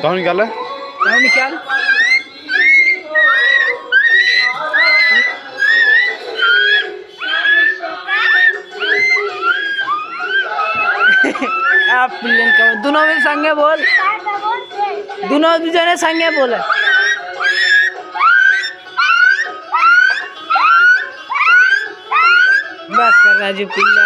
कौन निकाला? कौन निकाल? आप प्लेन का दोनों में संगे बोल, दोनों जने संगे बोले। बस कर राजू पिल्ला।